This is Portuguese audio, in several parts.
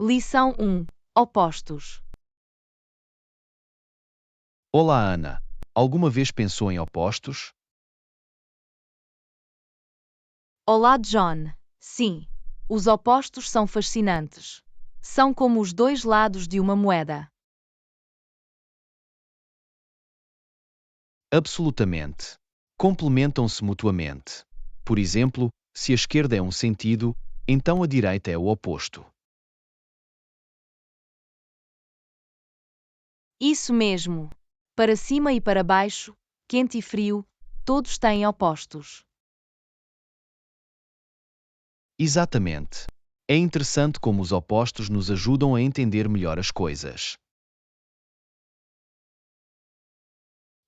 Lição 1. Opostos. Olá, Ana. Alguma vez pensou em opostos? Olá, John. Sim, os opostos são fascinantes. São como os dois lados de uma moeda. Absolutamente. Complementam-se mutuamente. Por exemplo, se a esquerda é um sentido, então a direita é o oposto. Isso mesmo. Para cima e para baixo, quente e frio, todos têm opostos. Exatamente. É interessante como os opostos nos ajudam a entender melhor as coisas.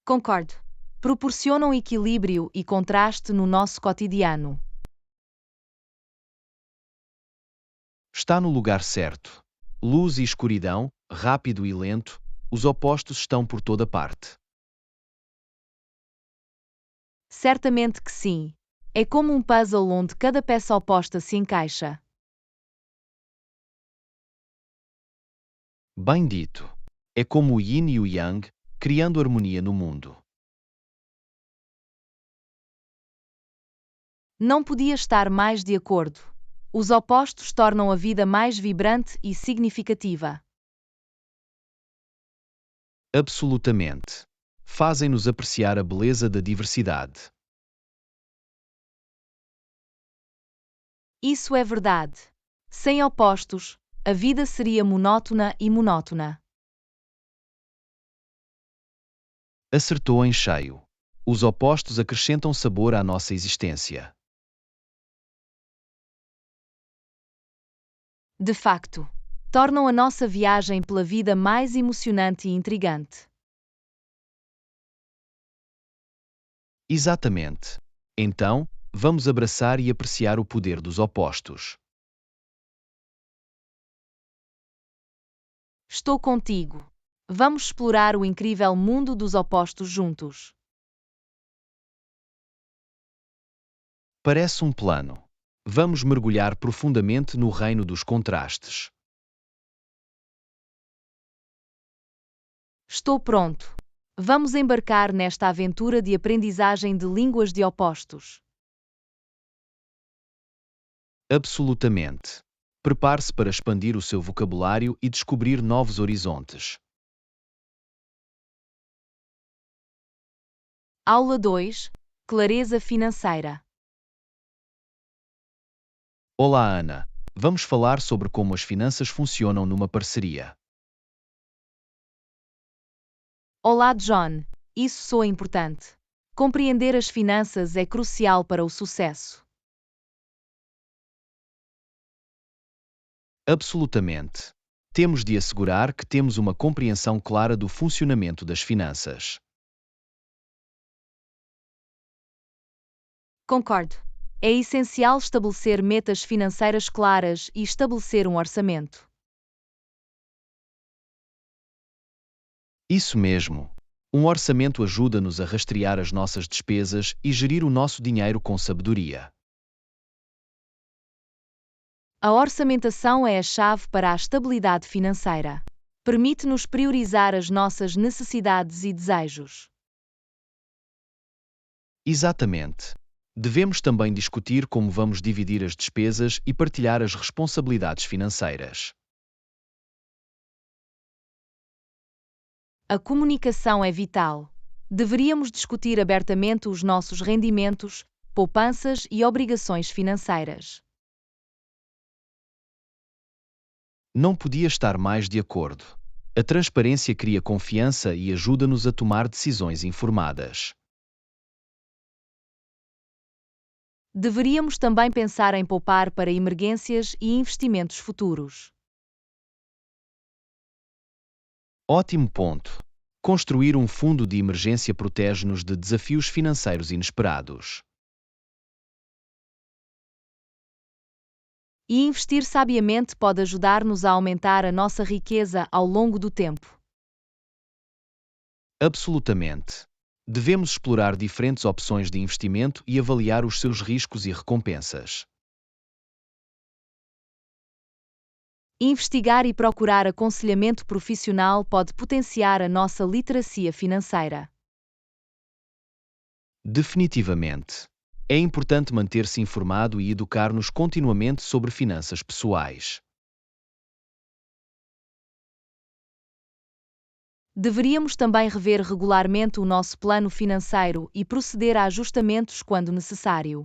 Concordo. Proporcionam equilíbrio e contraste no nosso cotidiano. Está no lugar certo. Luz e escuridão, rápido e lento, os opostos estão por toda parte. Certamente que sim. É como um puzzle onde cada peça oposta se encaixa. Bem dito. É como o yin e o yang, criando harmonia no mundo. Não podia estar mais de acordo. Os opostos tornam a vida mais vibrante e significativa. Absolutamente. Fazem-nos apreciar a beleza da diversidade. Isso é verdade. Sem opostos, a vida seria monótona e monótona. Acertou em cheio. Os opostos acrescentam sabor à nossa existência. De facto, tornam a nossa viagem pela vida mais emocionante e intrigante. Exatamente. Então, vamos abraçar e apreciar o poder dos opostos. Estou contigo. Vamos explorar o incrível mundo dos opostos juntos. Parece um plano. Vamos mergulhar profundamente no reino dos contrastes. Estou pronto. Vamos embarcar nesta aventura de aprendizagem de línguas de opostos. Absolutamente. Prepare-se para expandir o seu vocabulário e descobrir novos horizontes. Aula 2. Clareza financeira. Olá, Ana. Vamos falar sobre como as finanças funcionam numa parceria. Olá, John. Isso soa importante. Compreender as finanças é crucial para o sucesso. Absolutamente. Temos de assegurar que temos uma compreensão clara do funcionamento das finanças. Concordo. É essencial estabelecer metas financeiras claras e estabelecer um orçamento. Isso mesmo. Um orçamento ajuda-nos a rastrear as nossas despesas e gerir o nosso dinheiro com sabedoria. A orçamentação é a chave para a estabilidade financeira. Permite-nos priorizar as nossas necessidades e desejos. Exatamente. Devemos também discutir como vamos dividir as despesas e partilhar as responsabilidades financeiras. A comunicação é vital. Deveríamos discutir abertamente os nossos rendimentos, poupanças e obrigações financeiras. Não podia estar mais de acordo. A transparência cria confiança e ajuda-nos a tomar decisões informadas. Deveríamos também pensar em poupar para emergências e investimentos futuros. Ótimo ponto. Construir um fundo de emergência protege-nos de desafios financeiros inesperados. E investir sabiamente pode ajudar-nos a aumentar a nossa riqueza ao longo do tempo. Absolutamente. Devemos explorar diferentes opções de investimento e avaliar os seus riscos e recompensas. Investigar e procurar aconselhamento profissional pode potenciar a nossa literacia financeira. Definitivamente. É importante manter-se informado e educar-nos continuamente sobre finanças pessoais. Deveríamos também rever regularmente o nosso plano financeiro e proceder a ajustamentos quando necessário.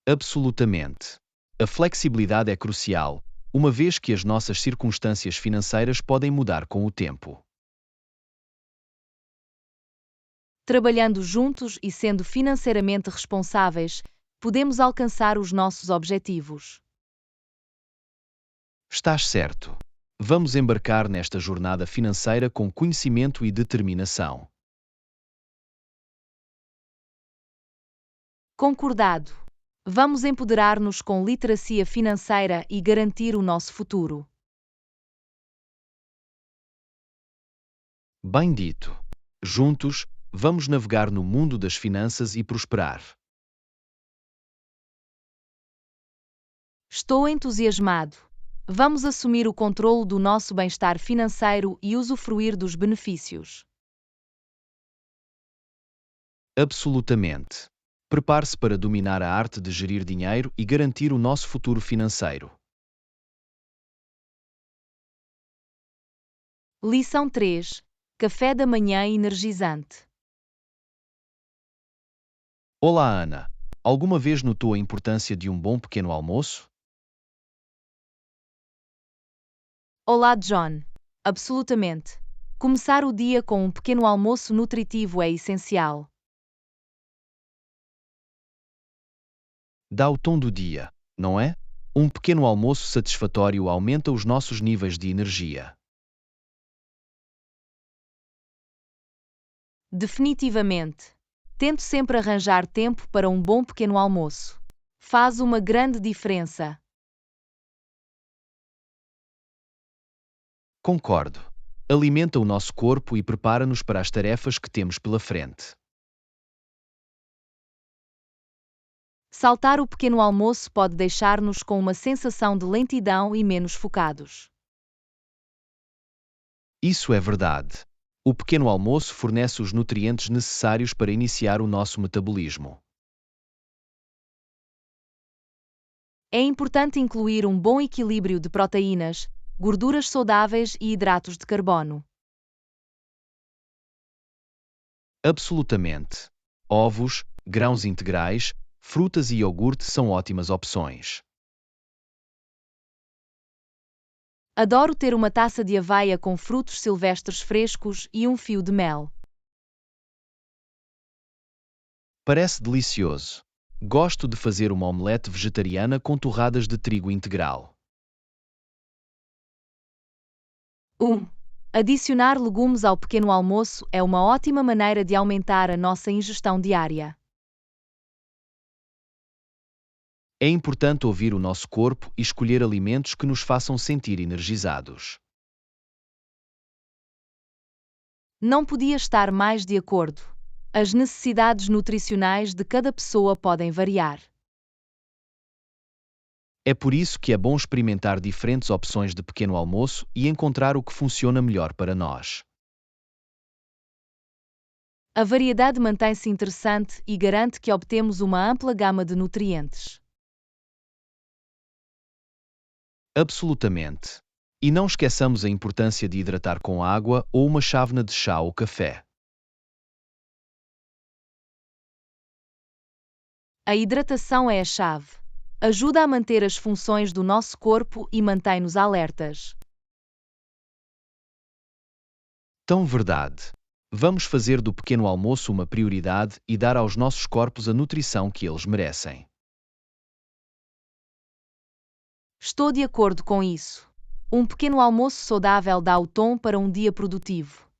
Absolutamente. A flexibilidade é crucial, uma vez que as nossas circunstâncias financeiras podem mudar com o tempo. Trabalhando juntos e sendo financeiramente responsáveis, podemos alcançar os nossos objetivos. Estás certo. Vamos embarcar nesta jornada financeira com conhecimento e determinação. Concordado. Vamos empoderar-nos com literacia financeira e garantir o nosso futuro. Bem dito. Juntos, vamos navegar no mundo das finanças e prosperar. Estou entusiasmado. Vamos assumir o controle do nosso bem-estar financeiro e usufruir dos benefícios. Absolutamente. Prepare-se para dominar a arte de gerir dinheiro e garantir o nosso futuro financeiro. Lição 3. Café da manhã energizante. Olá, Ana. Alguma vez notou a importância de um bom pequeno almoço? Olá, John. Absolutamente. Começar o dia com um pequeno almoço nutritivo é essencial. Dá o tom do dia, não é? Um pequeno almoço satisfatório aumenta os nossos níveis de energia. Definitivamente. Tento sempre arranjar tempo para um bom pequeno almoço. Faz uma grande diferença. Concordo. Alimenta o nosso corpo e prepara-nos para as tarefas que temos pela frente. Saltar o pequeno almoço pode deixar-nos com uma sensação de lentidão e menos focados. Isso é verdade. O pequeno almoço fornece os nutrientes necessários para iniciar o nosso metabolismo. É importante incluir um bom equilíbrio de proteínas, gorduras saudáveis e hidratos de carbono. Absolutamente. Ovos, grãos integrais, frutas e iogurte são ótimas opções. Adoro ter uma taça de aveia com frutos silvestres frescos e um fio de mel. Parece delicioso. Gosto de fazer uma omelete vegetariana com torradas de trigo integral. 1. Adicionar legumes ao pequeno almoço é uma ótima maneira de aumentar a nossa ingestão diária. É importante ouvir o nosso corpo e escolher alimentos que nos façam sentir energizados. Não podia estar mais de acordo. As necessidades nutricionais de cada pessoa podem variar. É por isso que é bom experimentar diferentes opções de pequeno almoço e encontrar o que funciona melhor para nós. A variedade mantém-se interessante e garante que obtemos uma ampla gama de nutrientes. Absolutamente. E não esqueçamos a importância de hidratar com água ou uma chávena de chá ou café. A hidratação é a chave. Ajuda a manter as funções do nosso corpo e mantém-nos alertas. Tão verdade. Vamos fazer do pequeno almoço uma prioridade e dar aos nossos corpos a nutrição que eles merecem. Estou de acordo com isso. Um pequeno almoço saudável dá o tom para um dia produtivo.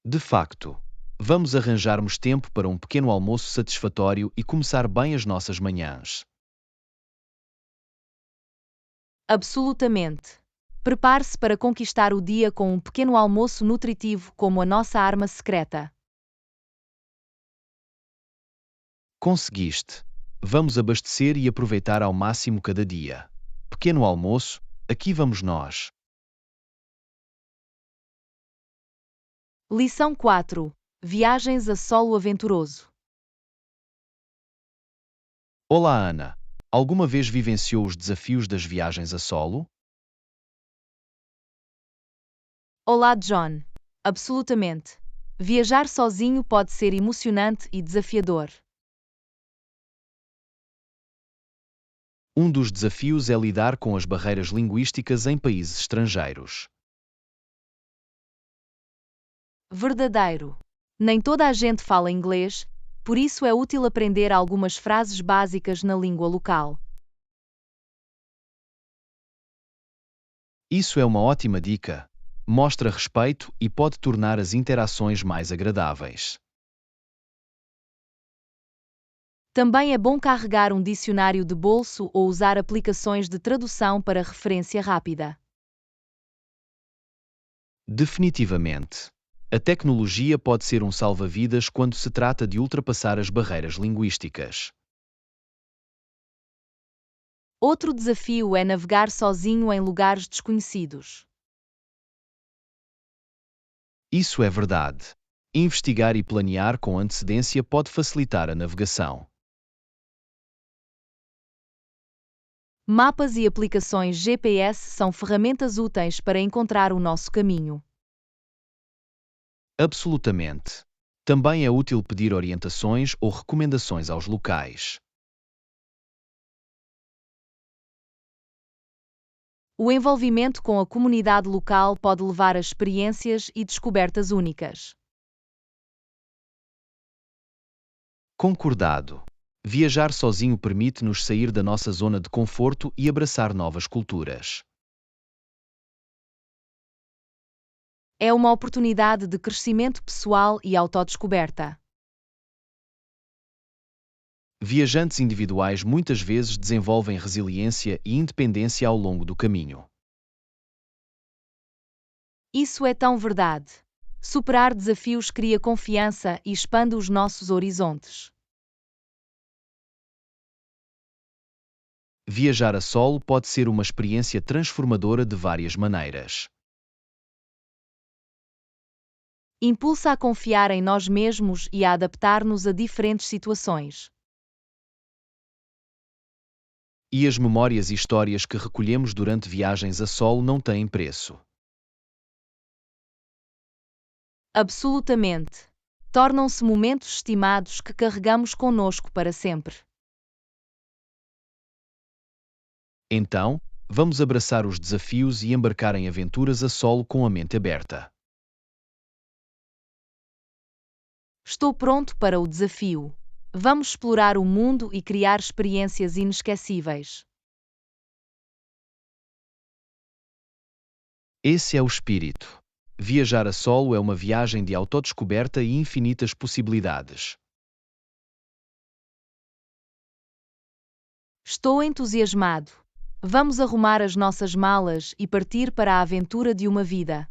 De facto, vamos arranjarmos tempo para um pequeno almoço satisfatório e começar bem as nossas manhãs. Absolutamente. Prepare-se para conquistar o dia com um pequeno almoço nutritivo como a nossa arma secreta. Conseguiste. Vamos abastecer e aproveitar ao máximo cada dia. Pequeno almoço, aqui vamos nós. Lição 4. Viagens a solo aventuroso. Olá, Ana. Alguma vez vivenciou os desafios das viagens a solo? Olá, John. Absolutamente. Viajar sozinho pode ser emocionante e desafiador. Um dos desafios é lidar com as barreiras linguísticas em países estrangeiros. Verdadeiro. Nem toda a gente fala inglês, por isso é útil aprender algumas frases básicas na língua local. Isso é uma ótima dica. Mostra respeito e pode tornar as interações mais agradáveis. Também é bom carregar um dicionário de bolso ou usar aplicações de tradução para referência rápida. Definitivamente. A tecnologia pode ser um salva-vidas quando se trata de ultrapassar as barreiras linguísticas. Outro desafio é navegar sozinho em lugares desconhecidos. Isso é verdade. Investigar e planear com antecedência pode facilitar a navegação. Mapas e aplicações GPS são ferramentas úteis para encontrar o nosso caminho. Absolutamente. Também é útil pedir orientações ou recomendações aos locais. O envolvimento com a comunidade local pode levar a experiências e descobertas únicas. Concordado. Viajar sozinho permite-nos sair da nossa zona de conforto e abraçar novas culturas. É uma oportunidade de crescimento pessoal e autodescoberta. Viajantes individuais muitas vezes desenvolvem resiliência e independência ao longo do caminho. Isso é tão verdade. Superar desafios cria confiança e expande os nossos horizontes. Viajar a solo pode ser uma experiência transformadora de várias maneiras. Impulsa a confiar em nós mesmos e a adaptar-nos a diferentes situações. E as memórias e histórias que recolhemos durante viagens a solo não têm preço. Absolutamente. Tornam-se momentos estimados que carregamos conosco para sempre. Então, vamos abraçar os desafios e embarcar em aventuras a solo com a mente aberta. Estou pronto para o desafio. Vamos explorar o mundo e criar experiências inesquecíveis. Esse é o espírito. Viajar a solo é uma viagem de autodescoberta e infinitas possibilidades. Estou entusiasmado. Vamos arrumar as nossas malas e partir para a aventura de uma vida.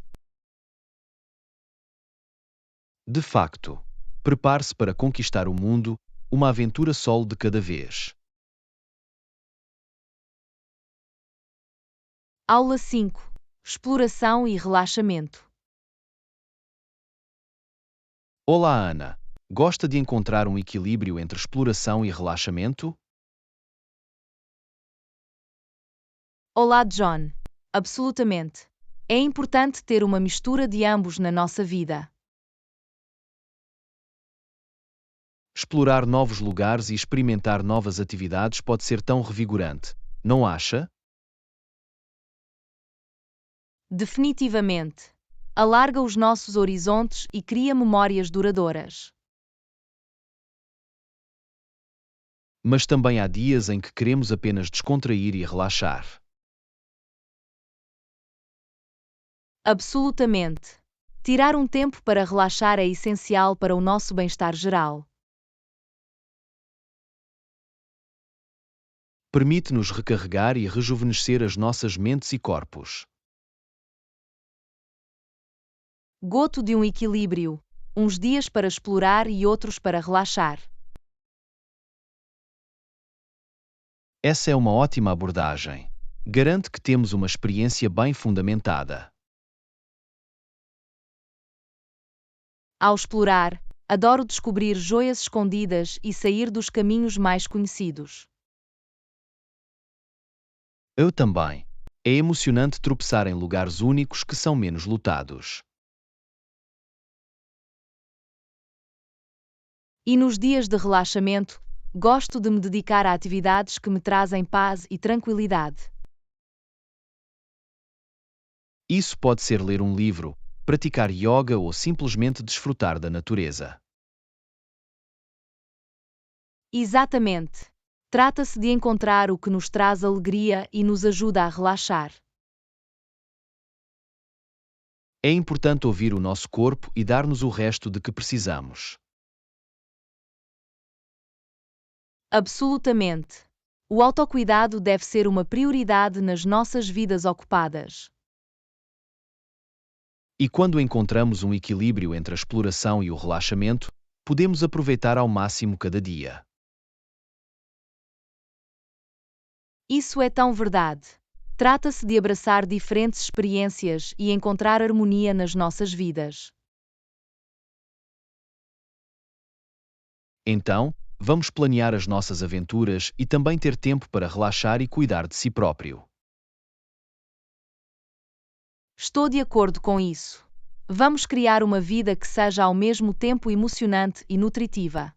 De facto, prepare-se para conquistar o mundo, uma aventura solo de cada vez. Aula 5. Exploração e relaxamento. Olá, Ana. Gosta de encontrar um equilíbrio entre exploração e relaxamento? Olá, John. Absolutamente. É importante ter uma mistura de ambos na nossa vida. Explorar novos lugares e experimentar novas atividades pode ser tão revigorante, não acha? Definitivamente. Alarga os nossos horizontes e cria memórias duradouras. Mas também há dias em que queremos apenas descontrair e relaxar. Absolutamente. Tirar um tempo para relaxar é essencial para o nosso bem-estar geral. Permite-nos recarregar e rejuvenescer as nossas mentes e corpos. Gosto de um equilíbrio. Uns dias para explorar e outros para relaxar. Essa é uma ótima abordagem. Garante que temos uma experiência bem fundamentada. Ao explorar, adoro descobrir joias escondidas e sair dos caminhos mais conhecidos. Eu também. É emocionante tropeçar em lugares únicos que são menos lotados. E nos dias de relaxamento, gosto de me dedicar a atividades que me trazem paz e tranquilidade. Isso pode ser ler um livro, praticar yoga ou simplesmente desfrutar da natureza. Exatamente. Trata-se de encontrar o que nos traz alegria e nos ajuda a relaxar. É importante ouvir o nosso corpo e dar-nos o resto de que precisamos. Absolutamente. O autocuidado deve ser uma prioridade nas nossas vidas ocupadas. E quando encontramos um equilíbrio entre a exploração e o relaxamento, podemos aproveitar ao máximo cada dia. Isso é tão verdade. Trata-se de abraçar diferentes experiências e encontrar harmonia nas nossas vidas. Então, vamos planear as nossas aventuras e também ter tempo para relaxar e cuidar de si próprio. Estou de acordo com isso. Vamos criar uma vida que seja ao mesmo tempo emocionante e nutritiva.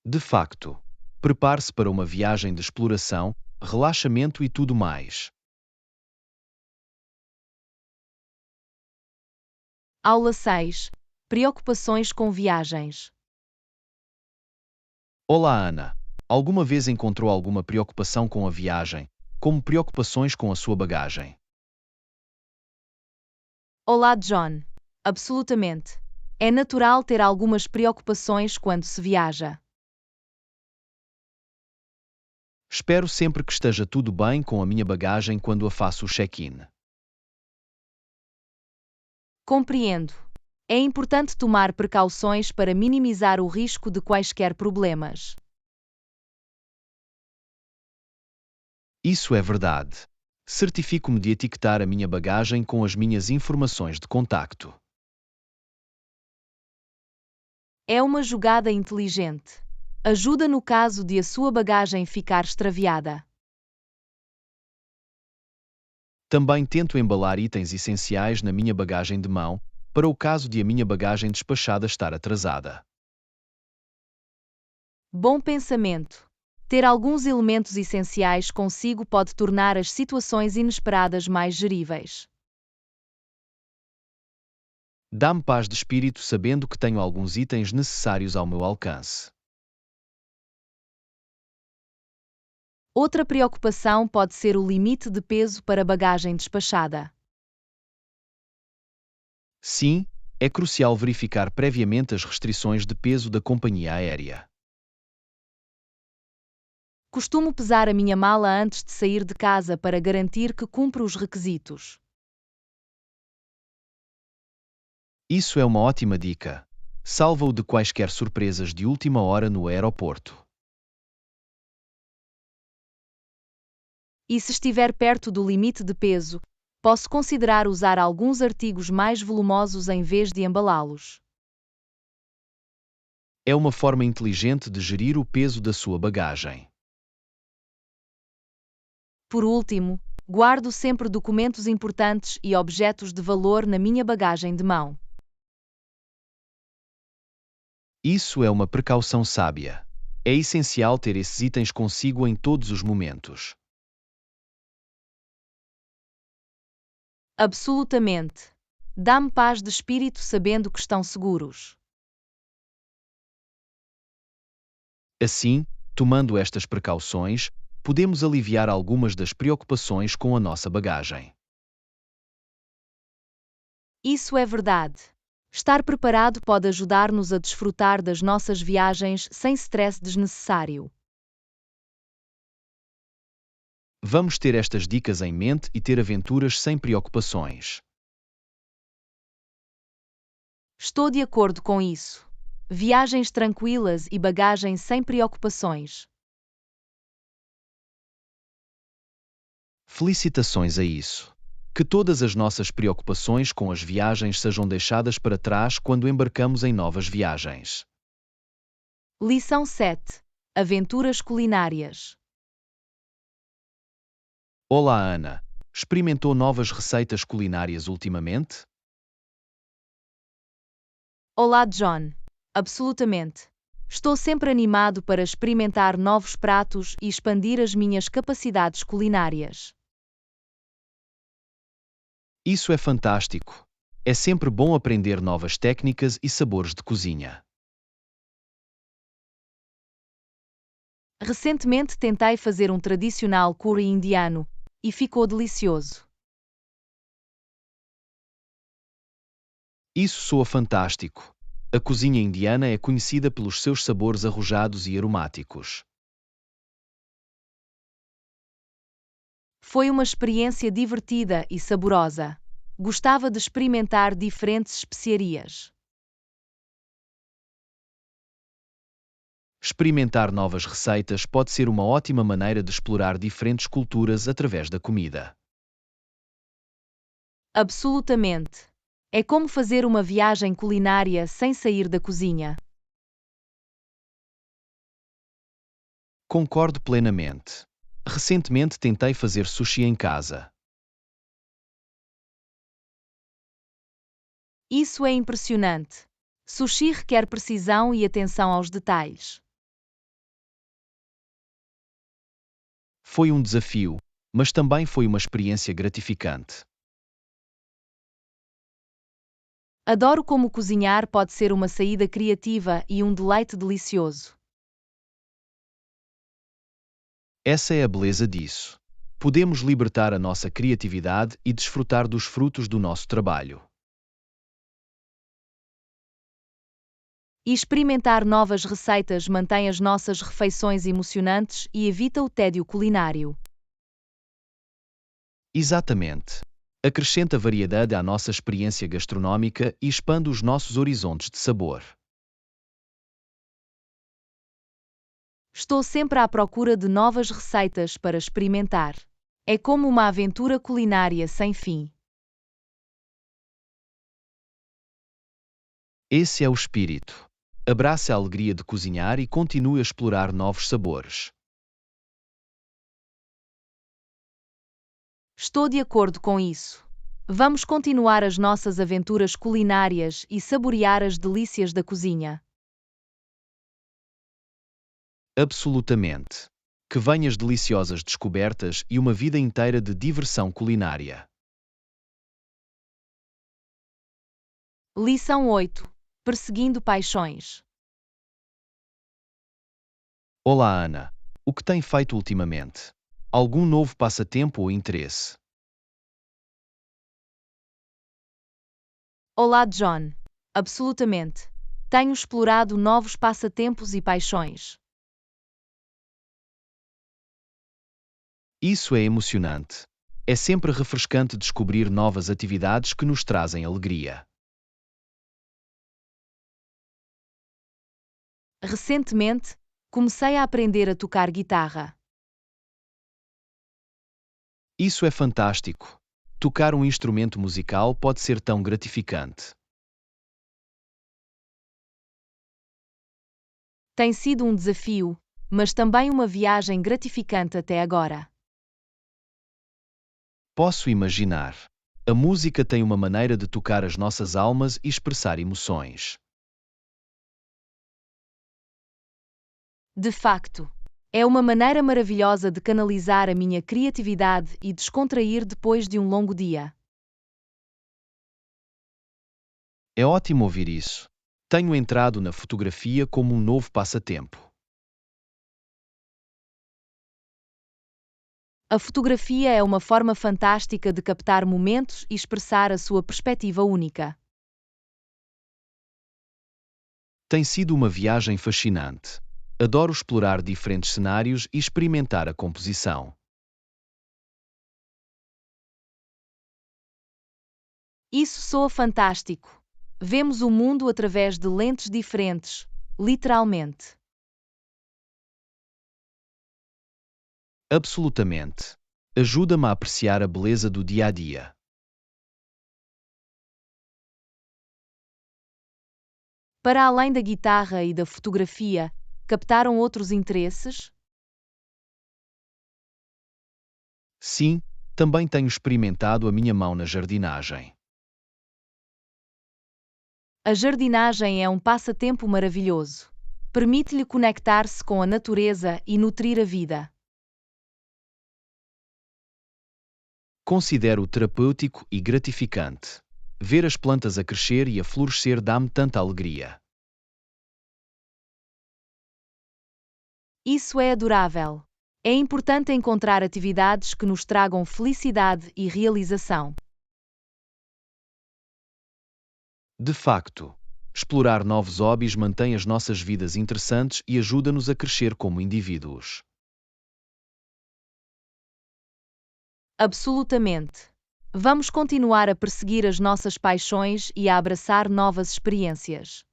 De facto, prepare-se para uma viagem de exploração, relaxamento e tudo mais. Aula 6. Preocupações com viagens. Olá, Ana. Alguma vez encontrou alguma preocupação com a viagem, como preocupações com a sua bagagem? Olá, John. Absolutamente. É natural ter algumas preocupações quando se viaja. Espero sempre que esteja tudo bem com a minha bagagem quando a faço o check-in. Compreendo. É importante tomar precauções para minimizar o risco de quaisquer problemas. Isso é verdade. Certifico-me de etiquetar a minha bagagem com as minhas informações de contacto. É uma jogada inteligente. Ajuda no caso de a sua bagagem ficar extraviada. Também tento embalar itens essenciais na minha bagagem de mão, para o caso de a minha bagagem despachada estar atrasada. Bom pensamento. Ter alguns elementos essenciais consigo pode tornar as situações inesperadas mais geríveis. Dá-me paz de espírito sabendo que tenho alguns itens necessários ao meu alcance. Outra preocupação pode ser o limite de peso para bagagem despachada. Sim, é crucial verificar previamente as restrições de peso da companhia aérea. Costumo pesar a minha mala antes de sair de casa para garantir que cumpro os requisitos. Isso é uma ótima dica. Salva-o de quaisquer surpresas de última hora no aeroporto. E se estiver perto do limite de peso, posso considerar usar alguns artigos mais volumosos em vez de embalá-los. É uma forma inteligente de gerir o peso da sua bagagem. Por último, guardo sempre documentos importantes e objetos de valor na minha bagagem de mão. Isso é uma precaução sábia. É essencial ter esses itens consigo em todos os momentos. Absolutamente. Dá-me paz de espírito sabendo que estão seguros. Assim, tomando estas precauções, podemos aliviar algumas das preocupações com a nossa bagagem. Isso é verdade. Estar preparado pode ajudar-nos a desfrutar das nossas viagens sem stress desnecessário. Vamos ter estas dicas em mente e ter aventuras sem preocupações. Estou de acordo com isso. Viagens tranquilas e bagagem sem preocupações. Felicitações a isso. Que todas as nossas preocupações com as viagens sejam deixadas para trás quando embarcamos em novas viagens. Lição 7. Aventuras culinárias. Olá, Ana. Experimentou novas receitas culinárias ultimamente? Olá, John. Absolutamente. Estou sempre animado para experimentar novos pratos e expandir as minhas capacidades culinárias. Isso é fantástico. É sempre bom aprender novas técnicas e sabores de cozinha. Recentemente tentei fazer um tradicional curry indiano e ficou delicioso. Isso soa fantástico. A cozinha indiana é conhecida pelos seus sabores arrojados e aromáticos. Foi uma experiência divertida e saborosa. Gostava de experimentar diferentes especiarias. Experimentar novas receitas pode ser uma ótima maneira de explorar diferentes culturas através da comida. Absolutamente. É como fazer uma viagem culinária sem sair da cozinha. Concordo plenamente. Recentemente tentei fazer sushi em casa. Isso é impressionante. Sushi requer precisão e atenção aos detalhes. Foi um desafio, mas também foi uma experiência gratificante. Adoro como cozinhar pode ser uma saída criativa e um deleite delicioso. Essa é a beleza disso. Podemos libertar a nossa criatividade e desfrutar dos frutos do nosso trabalho. E experimentar novas receitas mantém as nossas refeições emocionantes e evita o tédio culinário. Exatamente. Acrescenta variedade à nossa experiência gastronómica e expande os nossos horizontes de sabor. Estou sempre à procura de novas receitas para experimentar. É como uma aventura culinária sem fim. Esse é o espírito. Abrace a alegria de cozinhar e continue a explorar novos sabores. Estou de acordo com isso. Vamos continuar as nossas aventuras culinárias e saborear as delícias da cozinha. Absolutamente. Que venhas deliciosas descobertas e uma vida inteira de diversão culinária. Lição 8. Perseguindo paixões. Olá, Ana. O que tem feito ultimamente? Algum novo passatempo ou interesse? Olá, John. Absolutamente. Tenho explorado novos passatempos e paixões. Isso é emocionante. É sempre refrescante descobrir novas atividades que nos trazem alegria. Recentemente, comecei a aprender a tocar guitarra. Isso é fantástico. Tocar um instrumento musical pode ser tão gratificante. Tem sido um desafio, mas também uma viagem gratificante até agora. Posso imaginar. A música tem uma maneira de tocar as nossas almas e expressar emoções. De facto, é uma maneira maravilhosa de canalizar a minha criatividade e descontrair depois de um longo dia. É ótimo ouvir isso. Tenho entrado na fotografia como um novo passatempo. A fotografia é uma forma fantástica de captar momentos e expressar a sua perspectiva única. Tem sido uma viagem fascinante. Adoro explorar diferentes cenários e experimentar a composição. Isso soa fantástico. Vemos o mundo através de lentes diferentes, literalmente. Absolutamente. Ajuda-me a apreciar a beleza do dia a dia. Para além da guitarra e da fotografia, captaram outros interesses? Sim, também tenho experimentado a minha mão na jardinagem. A jardinagem é um passatempo maravilhoso. Permite-lhe conectar-se com a natureza e nutrir a vida. Considero terapêutico e gratificante. Ver as plantas a crescer e a florescer dá-me tanta alegria. Isso é adorável. É importante encontrar atividades que nos tragam felicidade e realização. De facto, explorar novos hobbies mantém as nossas vidas interessantes e ajuda-nos a crescer como indivíduos. Absolutamente. Vamos continuar a perseguir as nossas paixões e a abraçar novas experiências.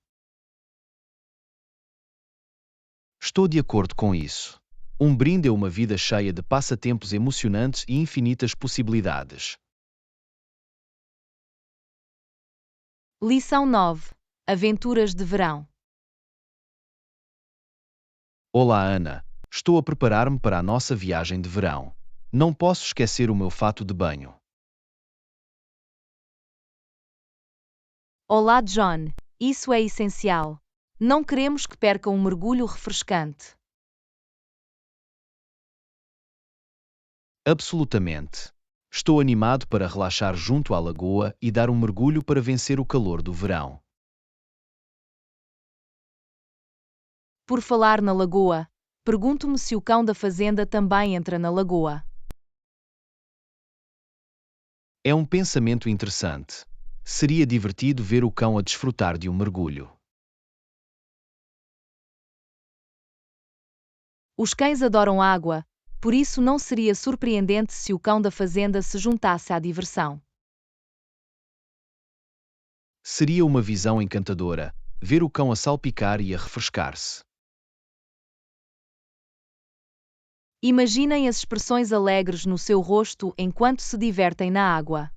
Estou de acordo com isso. Um brinde é uma vida cheia de passatempos emocionantes e infinitas possibilidades. Lição 9. Aventuras de verão. Olá, Ana. Estou a preparar-me para a nossa viagem de verão. Não posso esquecer o meu fato de banho. Olá, John. Isso é essencial. Não queremos que perca um mergulho refrescante. Absolutamente. Estou animado para relaxar junto à lagoa e dar um mergulho para vencer o calor do verão. Por falar na lagoa, pergunto-me se o cão da fazenda também entra na lagoa. É um pensamento interessante. Seria divertido ver o cão a desfrutar de um mergulho. Os cães adoram água, por isso não seria surpreendente se o cão da fazenda se juntasse à diversão. Seria uma visão encantadora, ver o cão a salpicar e a refrescar-se. Imaginem as expressões alegres no seu rosto enquanto se divertem na água.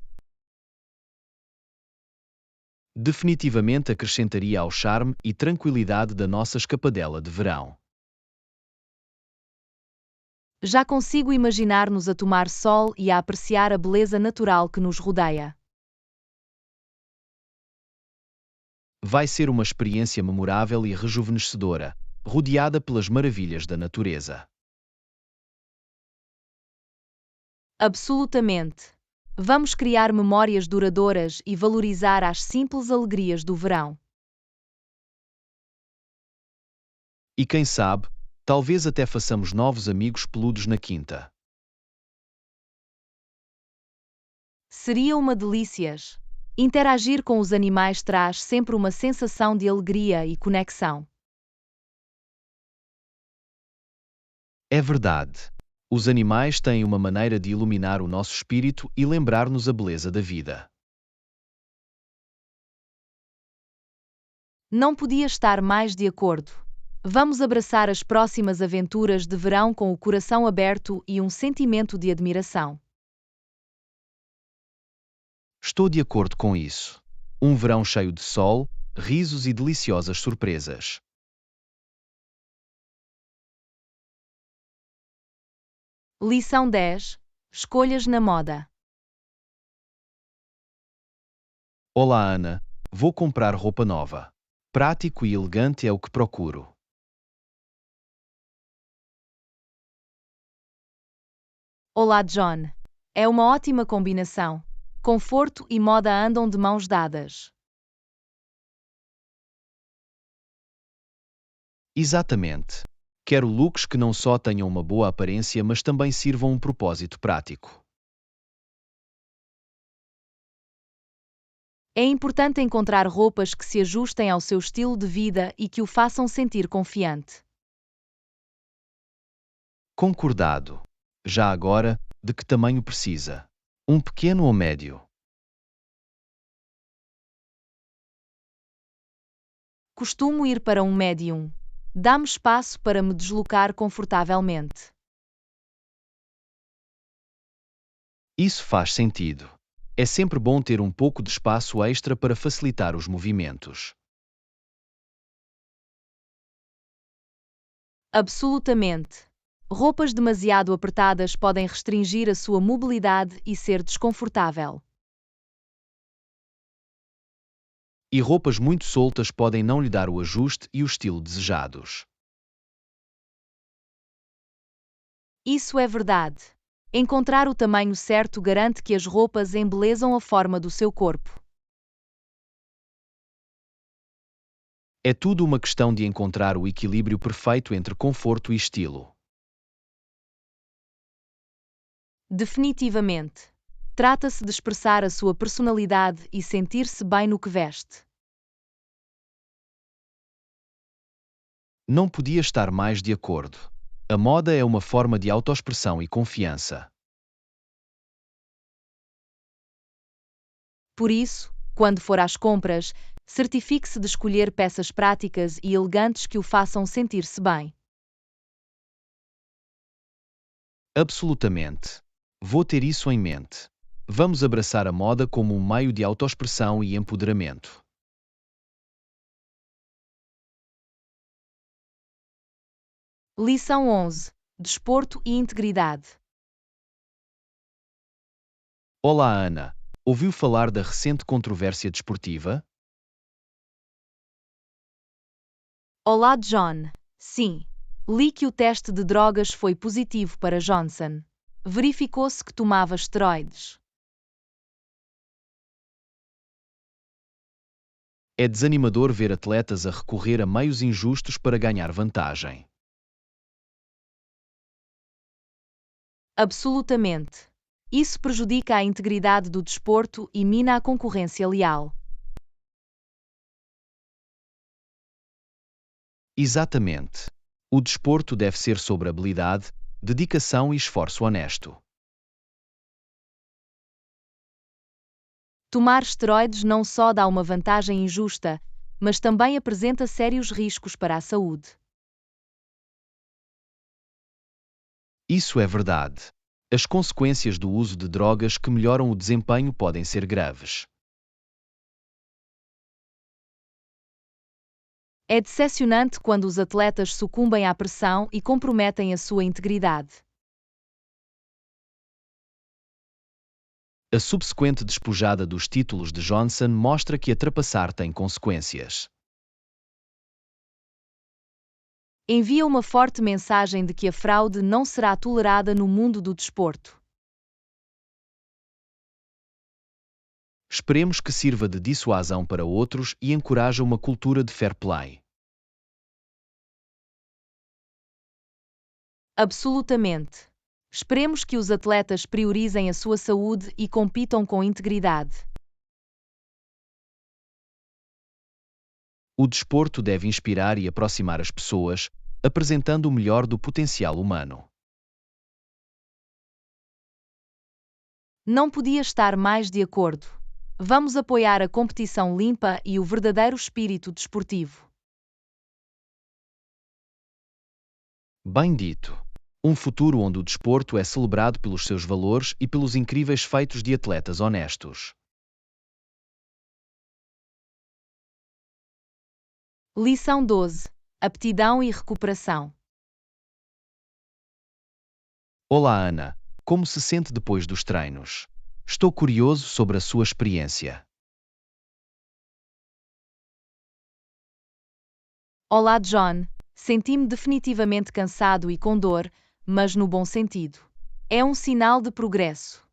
Definitivamente acrescentaria ao charme e tranquilidade da nossa escapadela de verão. Já consigo imaginar-nos a tomar sol e a apreciar a beleza natural que nos rodeia. Vai ser uma experiência memorável e rejuvenescedora, rodeada pelas maravilhas da natureza. Absolutamente. Vamos criar memórias duradouras e valorizar as simples alegrias do verão. E quem sabe, talvez até façamos novos amigos peludos na quinta. Seria uma delícia. Interagir com os animais traz sempre uma sensação de alegria e conexão. É verdade. Os animais têm uma maneira de iluminar o nosso espírito e lembrar-nos a beleza da vida. Não podia estar mais de acordo. Vamos abraçar as próximas aventuras de verão com o coração aberto e um sentimento de admiração. Estou de acordo com isso. Um verão cheio de sol, risos e deliciosas surpresas. Lição 10. Escolhas na moda. Olá, Ana. Vou comprar roupa nova. Prático e elegante é o que procuro. Olá, John. É uma ótima combinação. Conforto e moda andam de mãos dadas. Exatamente. Quero looks que não só tenham uma boa aparência, mas também sirvam um propósito prático. É importante encontrar roupas que se ajustem ao seu estilo de vida e que o façam sentir confiante. Concordado. Já agora, de que tamanho precisa? Um pequeno ou médio? Costumo ir para um medium. Dá-me espaço para me deslocar confortavelmente. Isso faz sentido. É sempre bom ter um pouco de espaço extra para facilitar os movimentos. Absolutamente. Roupas demasiado apertadas podem restringir a sua mobilidade e ser desconfortável. E roupas muito soltas podem não lhe dar o ajuste e o estilo desejados. Isso é verdade. Encontrar o tamanho certo garante que as roupas embelezam a forma do seu corpo. É tudo uma questão de encontrar o equilíbrio perfeito entre conforto e estilo. Definitivamente. Trata-se de expressar a sua personalidade e sentir-se bem no que veste. Não podia estar mais de acordo. A moda é uma forma de autoexpressão e confiança. Por isso, quando for às compras, certifique-se de escolher peças práticas e elegantes que o façam sentir-se bem. Absolutamente. Vou ter isso em mente. Vamos abraçar a moda como um meio de autoexpressão e empoderamento. Lição 11. Desporto e integridade. Olá, Ana. Ouviu falar da recente controvérsia desportiva? Olá, John. Sim. Li que o teste de drogas foi positivo para Johnson. Verificou-se que tomava esteroides. É desanimador ver atletas a recorrer a meios injustos para ganhar vantagem. Absolutamente. Isso prejudica a integridade do desporto e mina a concorrência leal. Exatamente. O desporto deve ser sobre habilidade, dedicação e esforço honesto. Tomar esteroides não só dá uma vantagem injusta, mas também apresenta sérios riscos para a saúde. Isso é verdade. As consequências do uso de drogas que melhoram o desempenho podem ser graves. É decepcionante quando os atletas sucumbem à pressão e comprometem a sua integridade. A subsequente despojada dos títulos de Johnson mostra que ultrapassar tem consequências. Envia uma forte mensagem de que a fraude não será tolerada no mundo do desporto. Esperemos que sirva de dissuasão para outros e encoraje uma cultura de fair play. Absolutamente. Esperemos que os atletas priorizem a sua saúde e compitam com integridade. O desporto deve inspirar e aproximar as pessoas, apresentando o melhor do potencial humano. Não podia estar mais de acordo. Vamos apoiar a competição limpa e o verdadeiro espírito desportivo. Bem dito. Um futuro onde o desporto é celebrado pelos seus valores e pelos incríveis feitos de atletas honestos. Lição 12. Aptidão e recuperação. Olá, Ana. Como se sente depois dos treinos? Estou curioso sobre a sua experiência. Olá, John. Senti-me definitivamente cansado e com dor, mas no bom sentido. É um sinal de progresso.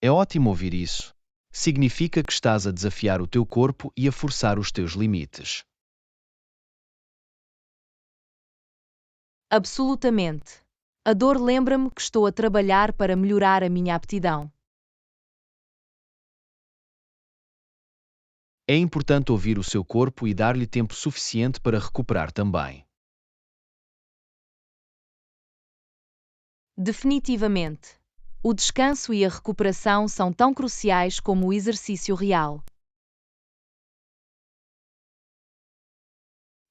É ótimo ouvir isso. Significa que estás a desafiar o teu corpo e a forçar os teus limites. Absolutamente. A dor lembra-me que estou a trabalhar para melhorar a minha aptidão. É importante ouvir o seu corpo e dar-lhe tempo suficiente para recuperar também. Definitivamente. O descanso e a recuperação são tão cruciais como o exercício real.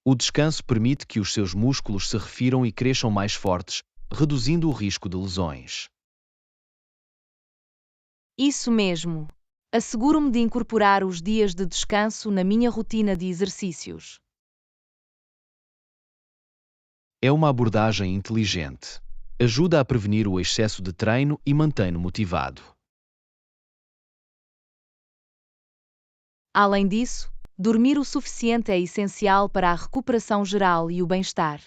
O descanso permite que os seus músculos se refiram e cresçam mais fortes, reduzindo o risco de lesões. Isso mesmo. Asseguro-me de incorporar os dias de descanso na minha rotina de exercícios. É uma abordagem inteligente. Ajuda a prevenir o excesso de treino e mantém-no motivado. Além disso, dormir o suficiente é essencial para a recuperação geral e o bem-estar.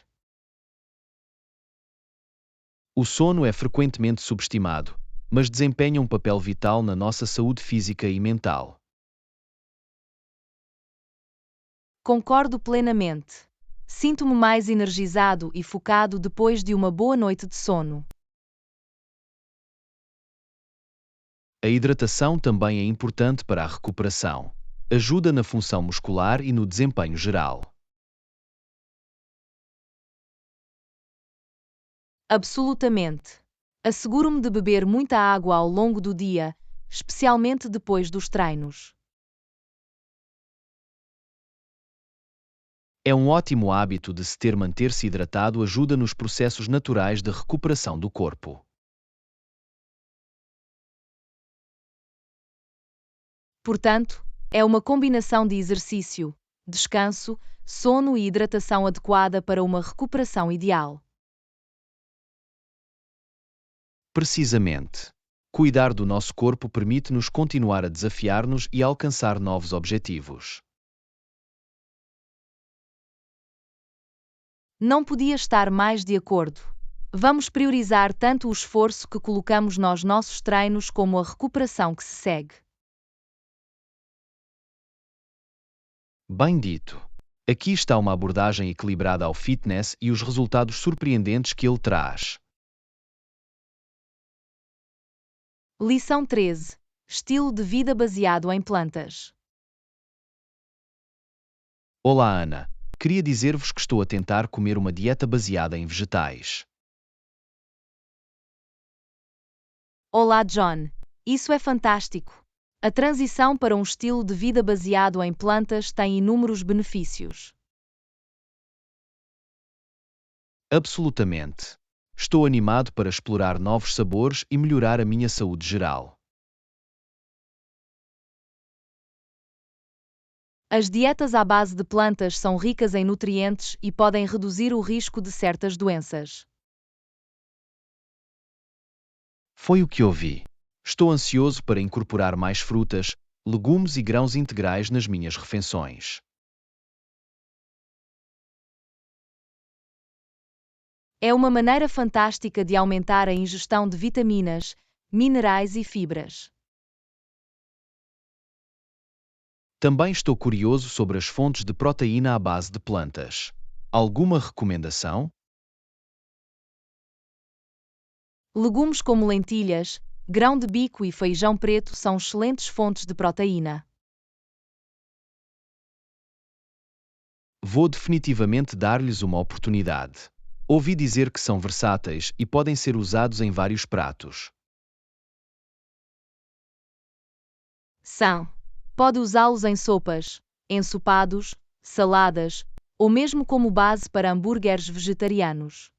O sono é frequentemente subestimado, mas desempenha um papel vital na nossa saúde física e mental. Concordo plenamente. Sinto-me mais energizado e focado depois de uma boa noite de sono. A hidratação também é importante para a recuperação. Ajuda na função muscular e no desempenho geral. Absolutamente. Asseguro-me de beber muita água ao longo do dia, especialmente depois dos treinos. É um ótimo hábito de se ter manter-se hidratado ajuda nos processos naturais de recuperação do corpo. Portanto, é uma combinação de exercício, descanso, sono e hidratação adequada para uma recuperação ideal. Precisamente. Cuidar do nosso corpo permite-nos continuar a desafiar-nos e alcançar novos objetivos. Não podia estar mais de acordo. Vamos priorizar tanto o esforço que colocamos nos nossos treinos como a recuperação que se segue. Bem dito. Aqui está uma abordagem equilibrada ao fitness e os resultados surpreendentes que ele traz. Lição 13. Estilo de vida baseado em plantas. Olá, Ana. Queria dizer-vos que estou a tentar comer uma dieta baseada em vegetais. Olá, John. Isso é fantástico. A transição para um estilo de vida baseado em plantas tem inúmeros benefícios. Absolutamente. Estou animado para explorar novos sabores e melhorar a minha saúde geral. As dietas à base de plantas são ricas em nutrientes e podem reduzir o risco de certas doenças. Foi o que ouvi. Estou ansioso para incorporar mais frutas, legumes e grãos integrais nas minhas refeições. É uma maneira fantástica de aumentar a ingestão de vitaminas, minerais e fibras. Também estou curioso sobre as fontes de proteína à base de plantas. Alguma recomendação? Legumes como lentilhas, grão de bico e feijão preto são excelentes fontes de proteína. Vou definitivamente dar-lhes uma oportunidade. Ouvi dizer que são versáteis e podem ser usados em vários pratos. São. Pode usá-los em sopas, ensopados, saladas, ou mesmo como base para hambúrgueres vegetarianos.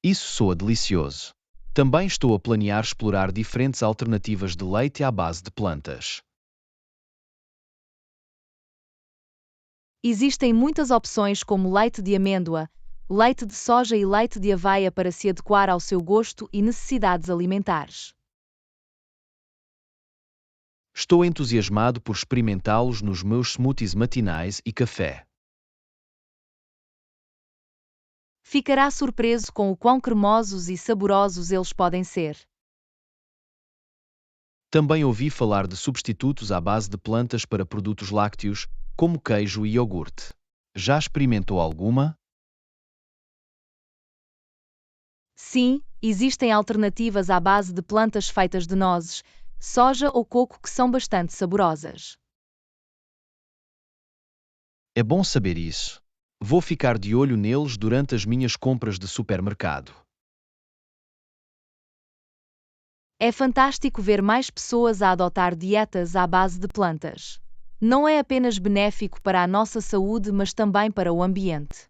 Isso soa delicioso. Também estou a planear explorar diferentes alternativas de leite à base de plantas. Existem muitas opções como leite de amêndoa, leite de soja e leite de aveia para se adequar ao seu gosto e necessidades alimentares. Estou entusiasmado por experimentá-los nos meus smoothies matinais e café. Ficará surpreso com o quão cremosos e saborosos eles podem ser. Também ouvi falar de substitutos à base de plantas para produtos lácteos, como queijo e iogurte. Já experimentou alguma? Sim, existem alternativas à base de plantas feitas de nozes, soja ou coco que são bastante saborosas. É bom saber isso. Vou ficar de olho neles durante as minhas compras de supermercado. É fantástico ver mais pessoas a adotar dietas à base de plantas. Não é apenas benéfico para a nossa saúde, mas também para o ambiente.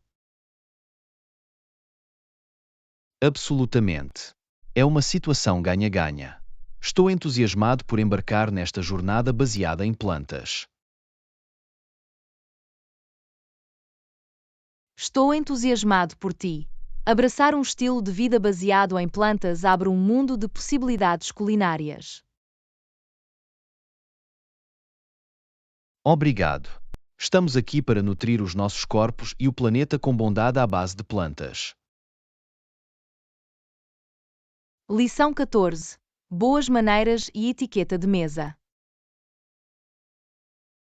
Absolutamente. É uma situação ganha-ganha. Estou entusiasmado por embarcar nesta jornada baseada em plantas. Estou entusiasmado por ti. Abraçar um estilo de vida baseado em plantas abre um mundo de possibilidades culinárias. Obrigado. Estamos aqui para nutrir os nossos corpos e o planeta com bondade à base de plantas. Lição 14. Boas maneiras e etiqueta de mesa.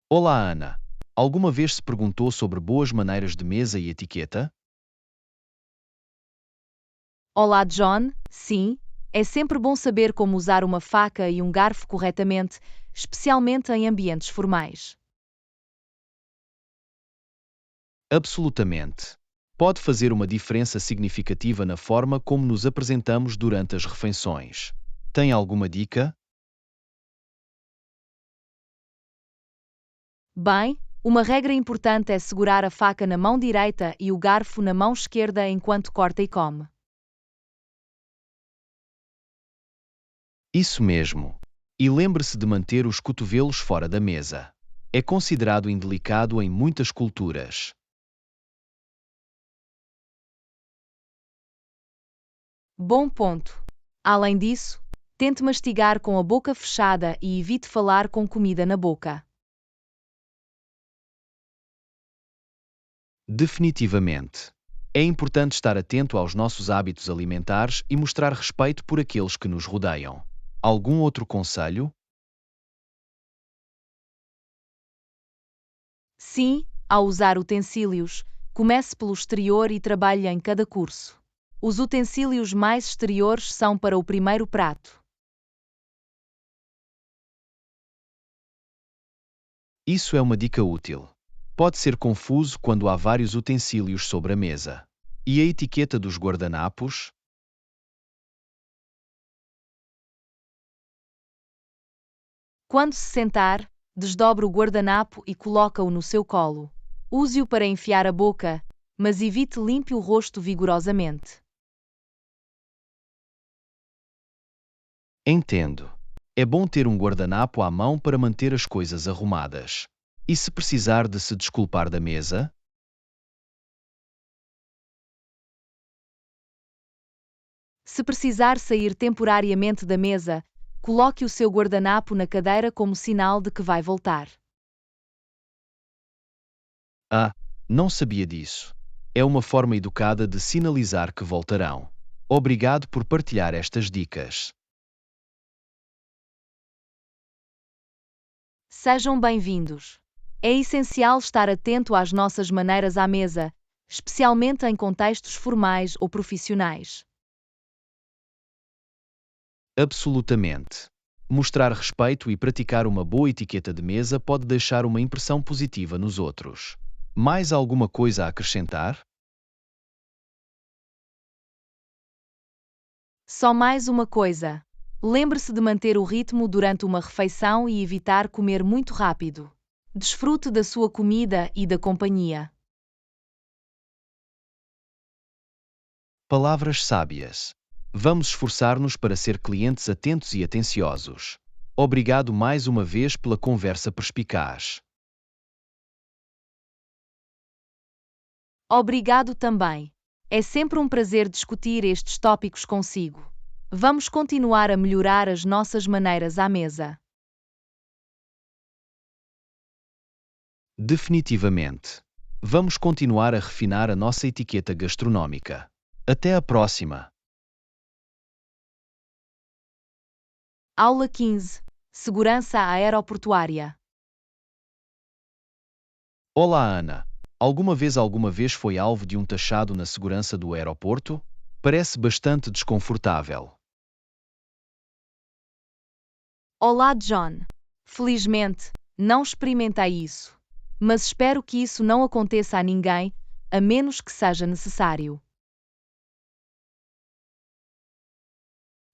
Olá, Ana. Alguma vez se perguntou sobre boas maneiras de mesa e etiqueta? Olá, John. Sim, é sempre bom saber como usar uma faca e um garfo corretamente, especialmente em ambientes formais. Absolutamente. Pode fazer uma diferença significativa na forma como nos apresentamos durante as refeições. Tem alguma dica? Bem, uma regra importante é segurar a faca na mão direita e o garfo na mão esquerda enquanto corta e come. Isso mesmo. E lembre-se de manter os cotovelos fora da mesa. É considerado indelicado em muitas culturas. Bom ponto. Além disso, tente mastigar com a boca fechada e evite falar com comida na boca. Definitivamente. É importante estar atento aos nossos hábitos alimentares e mostrar respeito por aqueles que nos rodeiam. Algum outro conselho? Sim, ao usar utensílios, comece pelo exterior e trabalhe em cada curso. Os utensílios mais exteriores são para o primeiro prato. Isso é uma dica útil. Pode ser confuso quando há vários utensílios sobre a mesa. E a etiqueta dos guardanapos? Quando se sentar, desdobre o guardanapo e coloca-o no seu colo. Use-o para enfiar a boca, mas evite limpe o rosto vigorosamente. Entendo. É bom ter um guardanapo à mão para manter as coisas arrumadas. E se precisar de se desculpar da mesa? Se precisar sair temporariamente da mesa, coloque o seu guardanapo na cadeira como sinal de que vai voltar. Ah, não sabia disso. É uma forma educada de sinalizar que voltarão. Obrigado por partilhar estas dicas. Sejam bem-vindos. É essencial estar atento às nossas maneiras à mesa, especialmente em contextos formais ou profissionais. Absolutamente. Mostrar respeito e praticar uma boa etiqueta de mesa pode deixar uma impressão positiva nos outros. Mais alguma coisa a acrescentar? Só mais uma coisa. Lembre-se de manter o ritmo durante uma refeição e evitar comer muito rápido. Desfrute da sua comida e da companhia. Palavras sábias. Vamos esforçar-nos para ser clientes atentos e atenciosos. Obrigado mais uma vez pela conversa perspicaz. Obrigado também. É sempre um prazer discutir estes tópicos consigo. Vamos continuar a melhorar as nossas maneiras à mesa. Definitivamente. Vamos continuar a refinar a nossa etiqueta gastronómica. Até a próxima! Aula 15. Segurança aeroportuária. Olá, Ana. Alguma vez foi alvo de um taxado na segurança do aeroporto? Parece bastante desconfortável. Olá, John. Felizmente, não experimentei isso. Mas espero que isso não aconteça a ninguém, a menos que seja necessário.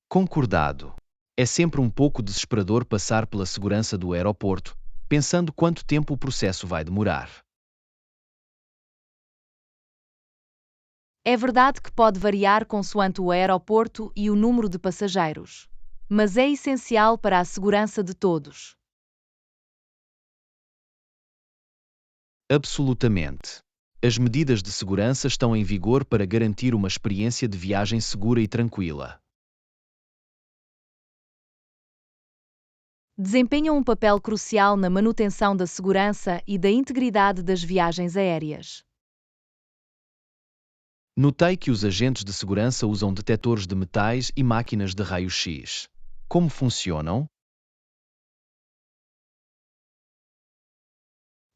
Concordado. É sempre um pouco desesperador passar pela segurança do aeroporto, pensando quanto tempo o processo vai demorar. É verdade que pode variar consoante o aeroporto e o número de passageiros, mas é essencial para a segurança de todos. Absolutamente. As medidas de segurança estão em vigor para garantir uma experiência de viagem segura e tranquila. Desempenham um papel crucial na manutenção da segurança e da integridade das viagens aéreas. Notei que os agentes de segurança usam detectores de metais e máquinas de raio-x. Como funcionam?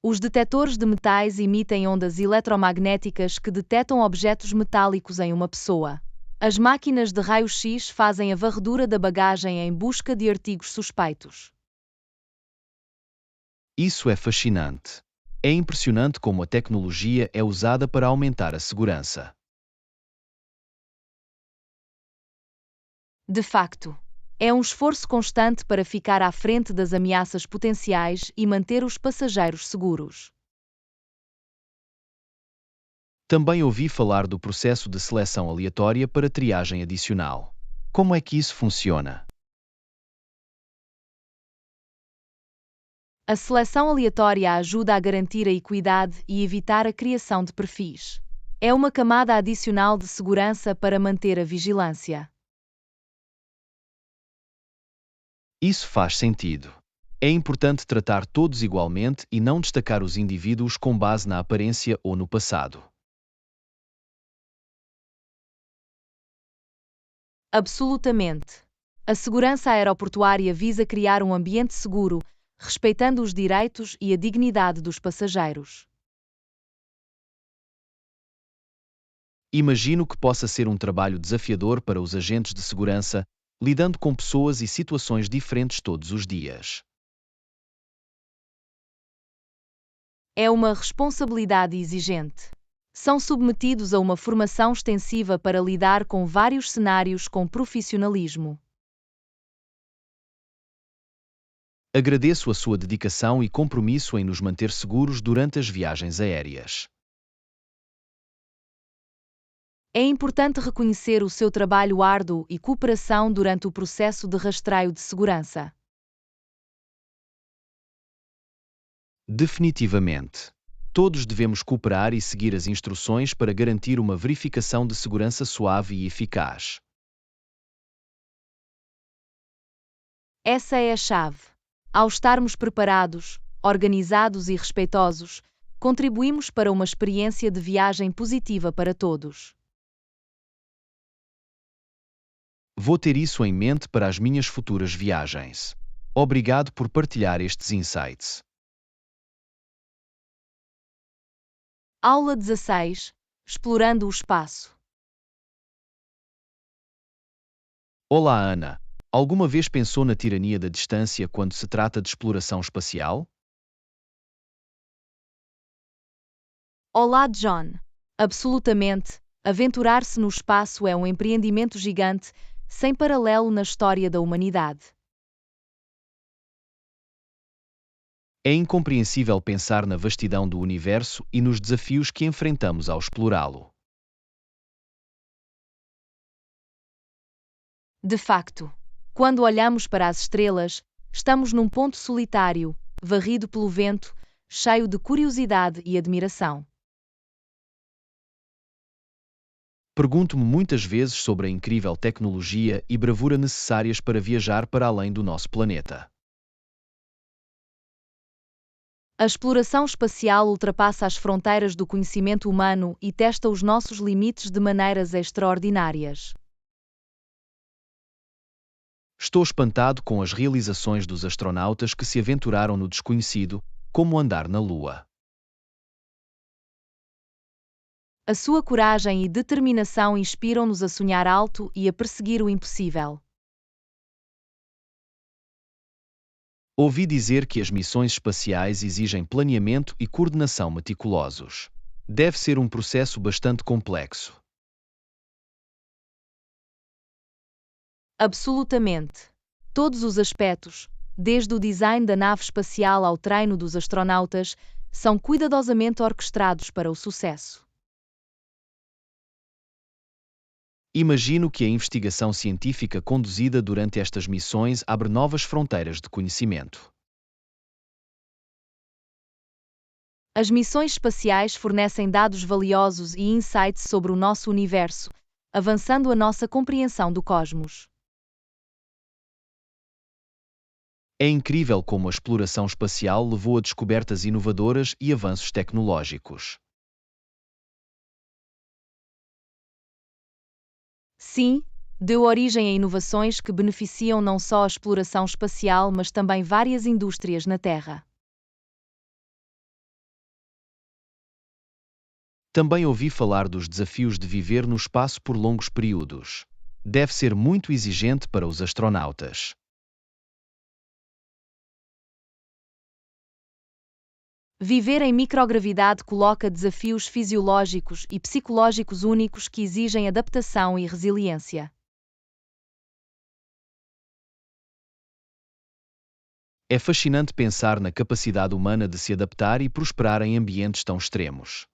Os detectores de metais emitem ondas eletromagnéticas que detectam objetos metálicos em uma pessoa. As máquinas de raio-x fazem a varredura da bagagem em busca de artigos suspeitos. Isso é fascinante. É impressionante como a tecnologia é usada para aumentar a segurança. De facto, é um esforço constante para ficar à frente das ameaças potenciais e manter os passageiros seguros. Também ouvi falar do processo de seleção aleatória para triagem adicional. Como é que isso funciona? A seleção aleatória ajuda a garantir a equidade e evitar a criação de perfis. É uma camada adicional de segurança para manter a vigilância. Isso faz sentido. É importante tratar todos igualmente e não destacar os indivíduos com base na aparência ou no passado. Absolutamente. A segurança aeroportuária visa criar um ambiente seguro, respeitando os direitos e a dignidade dos passageiros. Imagino que possa ser um trabalho desafiador para os agentes de segurança, lidando com pessoas e situações diferentes todos os dias. É uma responsabilidade exigente. São submetidos a uma formação extensiva para lidar com vários cenários com profissionalismo. Agradeço a sua dedicação e compromisso em nos manter seguros durante as viagens aéreas. É importante reconhecer o seu trabalho árduo e cooperação durante o processo de rastreio de segurança. Definitivamente. Todos devemos cooperar e seguir as instruções para garantir uma verificação de segurança suave e eficaz. Essa é a chave. Ao estarmos preparados, organizados e respeitosos, contribuímos para uma experiência de viagem positiva para todos. Vou ter isso em mente para as minhas futuras viagens. Obrigado por partilhar estes insights. Aula 16. Explorando o espaço. Olá, Ana. Alguma vez pensou na tirania da distância quando se trata de exploração espacial? Olá, John. Absolutamente. Aventurar-se no espaço é um empreendimento gigante, sem paralelo na história da humanidade. É incompreensível pensar na vastidão do universo e nos desafios que enfrentamos ao explorá-lo. De facto, quando olhamos para as estrelas, estamos num ponto solitário, varrido pelo vento, cheio de curiosidade e admiração. Pergunto-me muitas vezes sobre a incrível tecnologia e bravura necessárias para viajar para além do nosso planeta. A exploração espacial ultrapassa as fronteiras do conhecimento humano e testa os nossos limites de maneiras extraordinárias. Estou espantado com as realizações dos astronautas que se aventuraram no desconhecido, como andar na Lua. A sua coragem e determinação inspiram-nos a sonhar alto e a perseguir o impossível. Ouvi dizer que as missões espaciais exigem planeamento e coordenação meticulosos. Deve ser um processo bastante complexo. Absolutamente. Todos os aspectos, desde o design da nave espacial ao treino dos astronautas, são cuidadosamente orquestrados para o sucesso. Imagino que a investigação científica conduzida durante estas missões abre novas fronteiras de conhecimento. As missões espaciais fornecem dados valiosos e insights sobre o nosso universo, avançando a nossa compreensão do cosmos. É incrível como a exploração espacial levou a descobertas inovadoras e avanços tecnológicos. Sim, deu origem a inovações que beneficiam não só a exploração espacial, mas também várias indústrias na Terra. Também ouvi falar dos desafios de viver no espaço por longos períodos. Deve ser muito exigente para os astronautas. Viver em microgravidade coloca desafios fisiológicos e psicológicos únicos que exigem adaptação e resiliência. É fascinante pensar na capacidade humana de se adaptar e prosperar em ambientes tão extremos.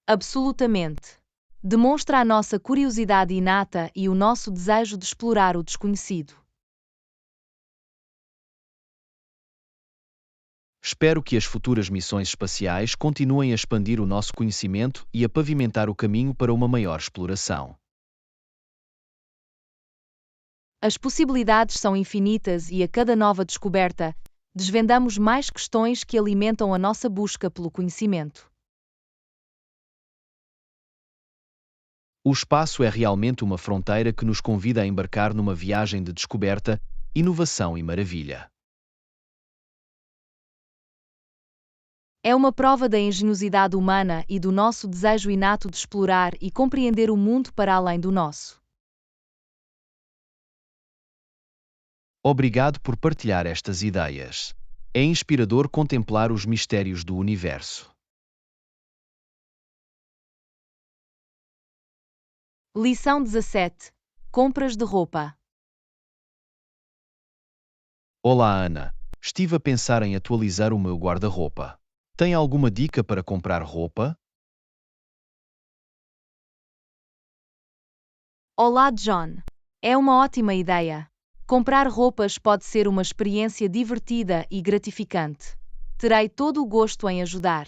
Absolutamente. Demonstra a nossa curiosidade inata e o nosso desejo de explorar o desconhecido. Espero que as futuras missões espaciais continuem a expandir o nosso conhecimento e a pavimentar o caminho para uma maior exploração. As possibilidades são infinitas e a cada nova descoberta, desvendamos mais questões que alimentam a nossa busca pelo conhecimento. O espaço é realmente uma fronteira que nos convida a embarcar numa viagem de descoberta, inovação e maravilha. É uma prova da engenhosidade humana e do nosso desejo inato de explorar e compreender o mundo para além do nosso. Obrigado por partilhar estas ideias. É inspirador contemplar os mistérios do universo. Lição 17. Compras de roupa. Olá, Ana. Estive a pensar em atualizar o meu guarda-roupa. Tem alguma dica para comprar roupa? Olá, John. É uma ótima ideia. Comprar roupas pode ser uma experiência divertida e gratificante. Terei todo o gosto em ajudar.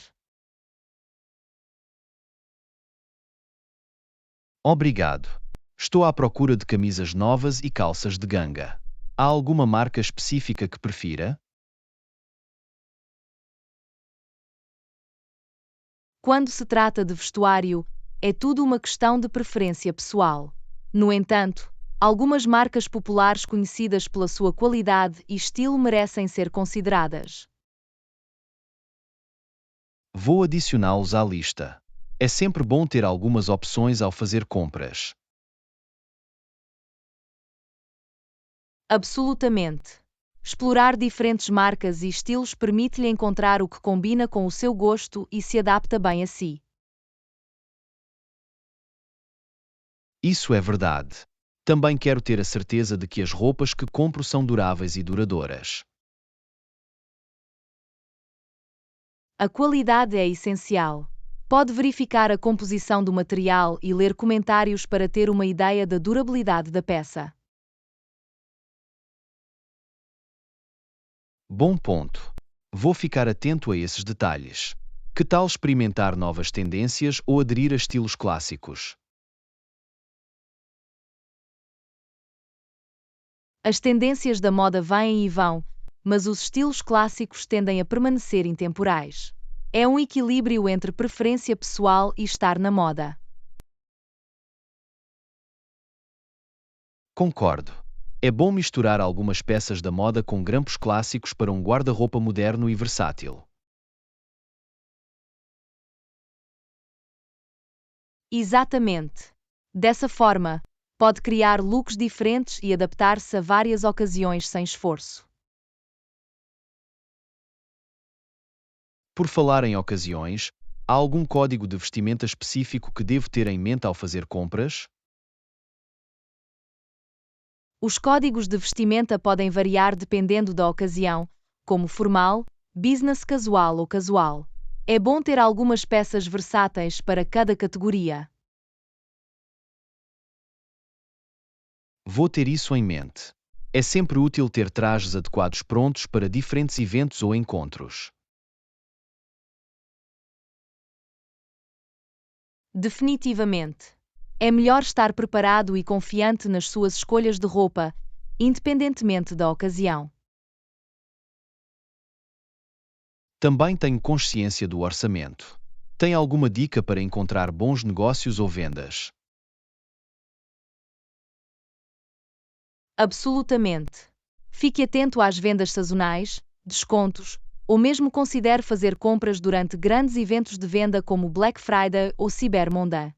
Obrigado. Estou à procura de camisas novas e calças de ganga. Há alguma marca específica que prefira? Quando se trata de vestuário, é tudo uma questão de preferência pessoal. No entanto, algumas marcas populares conhecidas pela sua qualidade e estilo merecem ser consideradas. Vou adicioná-los à lista. É sempre bom ter algumas opções ao fazer compras. Absolutamente. Explorar diferentes marcas e estilos permite-lhe encontrar o que combina com o seu gosto e se adapta bem a si. Isso é verdade. Também quero ter a certeza de que as roupas que compro são duráveis e duradouras. A qualidade é essencial. Pode verificar a composição do material e ler comentários para ter uma ideia da durabilidade da peça. Bom ponto. Vou ficar atento a esses detalhes. Que tal experimentar novas tendências ou aderir a estilos clássicos? As tendências da moda vêm e vão, mas os estilos clássicos tendem a permanecer intemporais. É um equilíbrio entre preferência pessoal e estar na moda. Concordo. É bom misturar algumas peças da moda com grampos clássicos para um guarda-roupa moderno e versátil. Exatamente. Dessa forma, pode criar looks diferentes e adaptar-se a várias ocasiões sem esforço. Por falar em ocasiões, há algum código de vestimenta específico que devo ter em mente ao fazer compras? Os códigos de vestimenta podem variar dependendo da ocasião, como formal, business casual ou casual. É bom ter algumas peças versáteis para cada categoria. Vou ter isso em mente. É sempre útil ter trajes adequados prontos para diferentes eventos ou encontros. Definitivamente. É melhor estar preparado e confiante nas suas escolhas de roupa, independentemente da ocasião. Também tenho consciência do orçamento. Tem alguma dica para encontrar bons negócios ou vendas? Absolutamente. Fique atento às vendas sazonais, descontos, ou mesmo considere fazer compras durante grandes eventos de venda como Black Friday ou Cyber Monday.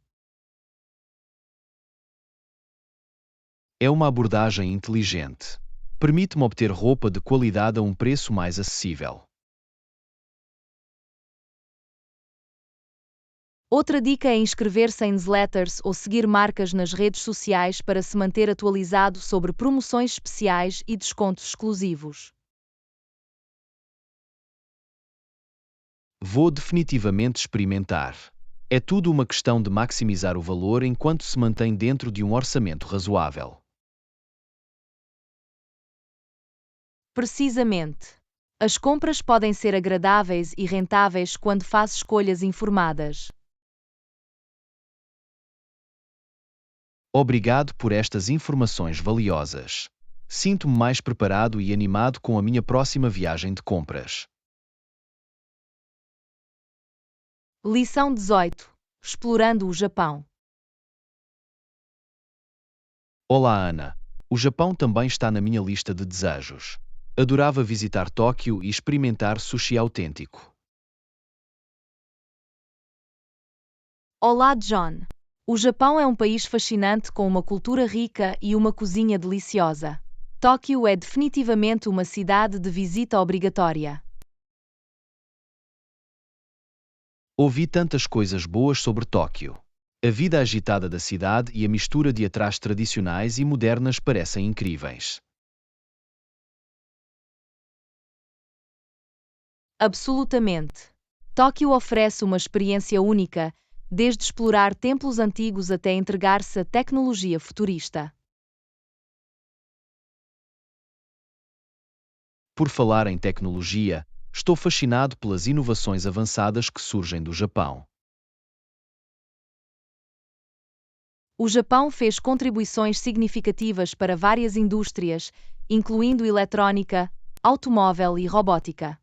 É uma abordagem inteligente. Permite-me obter roupa de qualidade a um preço mais acessível. Outra dica é inscrever-se em newsletters ou seguir marcas nas redes sociais para se manter atualizado sobre promoções especiais e descontos exclusivos. Vou definitivamente experimentar. É tudo uma questão de maximizar o valor enquanto se mantém dentro de um orçamento razoável. Precisamente. As compras podem ser agradáveis e rentáveis quando faz escolhas informadas. Obrigado por estas informações valiosas. Sinto-me mais preparado e animado com a minha próxima viagem de compras. Lição 18. Explorando o Japão. Olá, Ana. O Japão também está na minha lista de desejos. Adorava visitar Tóquio e experimentar sushi autêntico. Olá, John. O Japão é um país fascinante com uma cultura rica e uma cozinha deliciosa. Tóquio é definitivamente uma cidade de visita obrigatória. Ouvi tantas coisas boas sobre Tóquio. A vida agitada da cidade e a mistura de atrasos tradicionais e modernas parecem incríveis. Absolutamente. Tóquio oferece uma experiência única, desde explorar templos antigos até entregar-se à tecnologia futurista. Por falar em tecnologia, estou fascinado pelas inovações avançadas que surgem do Japão. O Japão fez contribuições significativas para várias indústrias, incluindo eletrônica, automóvel e robótica.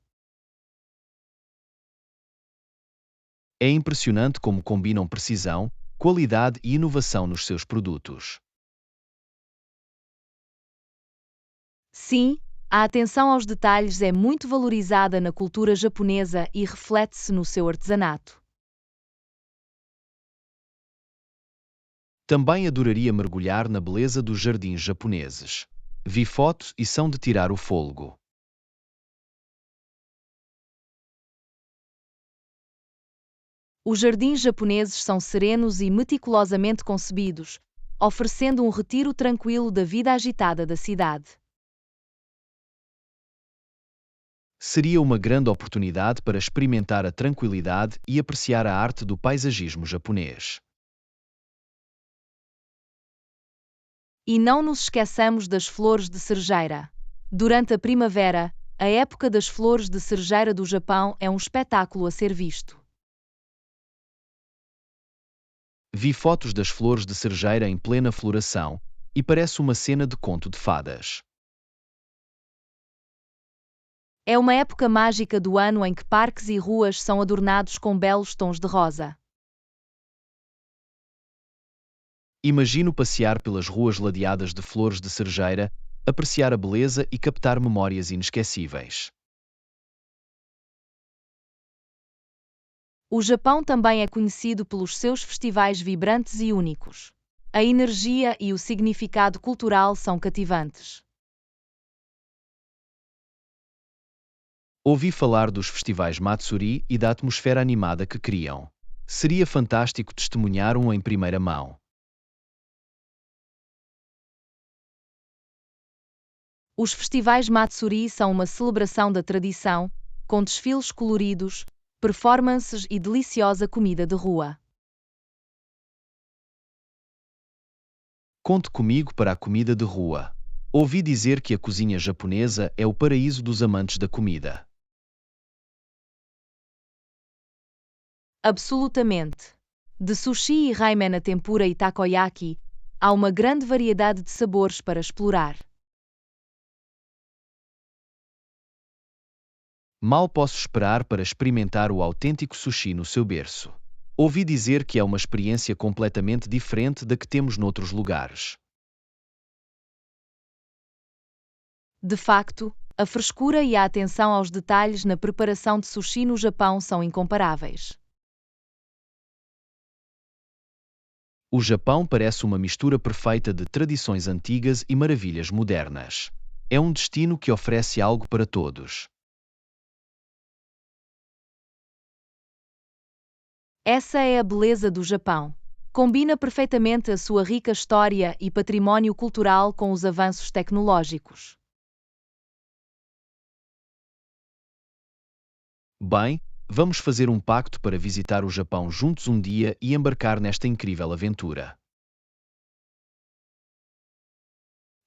É impressionante como combinam precisão, qualidade e inovação nos seus produtos. Sim, a atenção aos detalhes é muito valorizada na cultura japonesa e reflete-se no seu artesanato. Também adoraria mergulhar na beleza dos jardins japoneses. Vi fotos e são de tirar o fôlego. Os jardins japoneses são serenos e meticulosamente concebidos, oferecendo um retiro tranquilo da vida agitada da cidade. Seria uma grande oportunidade para experimentar a tranquilidade e apreciar a arte do paisagismo japonês. E não nos esqueçamos das flores de cerejeira. Durante a primavera, a época das flores de cerejeira do Japão é um espetáculo a ser visto. Vi fotos das flores de cerejeira em plena floração e parece uma cena de conto de fadas. É uma época mágica do ano em que parques e ruas são adornados com belos tons de rosa. Imagino passear pelas ruas ladeadas de flores de cerejeira, apreciar a beleza e captar memórias inesquecíveis. O Japão também é conhecido pelos seus festivais vibrantes e únicos. A energia e o significado cultural são cativantes. Ouvi falar dos festivais Matsuri e da atmosfera animada que criam. Seria fantástico testemunhar um em primeira mão. Os festivais Matsuri são uma celebração da tradição, com desfiles coloridos, performances e deliciosa comida de rua. Conte comigo para a comida de rua. Ouvi dizer que a cozinha japonesa é o paraíso dos amantes da comida. Absolutamente. De sushi e ramen a tempura e takoyaki, há uma grande variedade de sabores para explorar. Mal posso esperar para experimentar o autêntico sushi no seu berço. Ouvi dizer que é uma experiência completamente diferente da que temos noutros lugares. De facto, a frescura e a atenção aos detalhes na preparação de sushi no Japão são incomparáveis. O Japão parece uma mistura perfeita de tradições antigas e maravilhas modernas. É um destino que oferece algo para todos. Essa é a beleza do Japão. Combina perfeitamente a sua rica história e património cultural com os avanços tecnológicos. Bem, vamos fazer um pacto para visitar o Japão juntos um dia e embarcar nesta incrível aventura.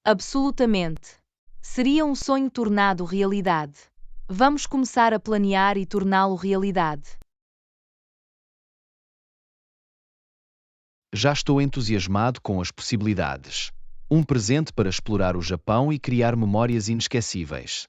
Absolutamente. Seria um sonho tornado realidade. Vamos começar a planear e torná-lo realidade. Já estou entusiasmado com as possibilidades. Um presente para explorar o Japão e criar memórias inesquecíveis.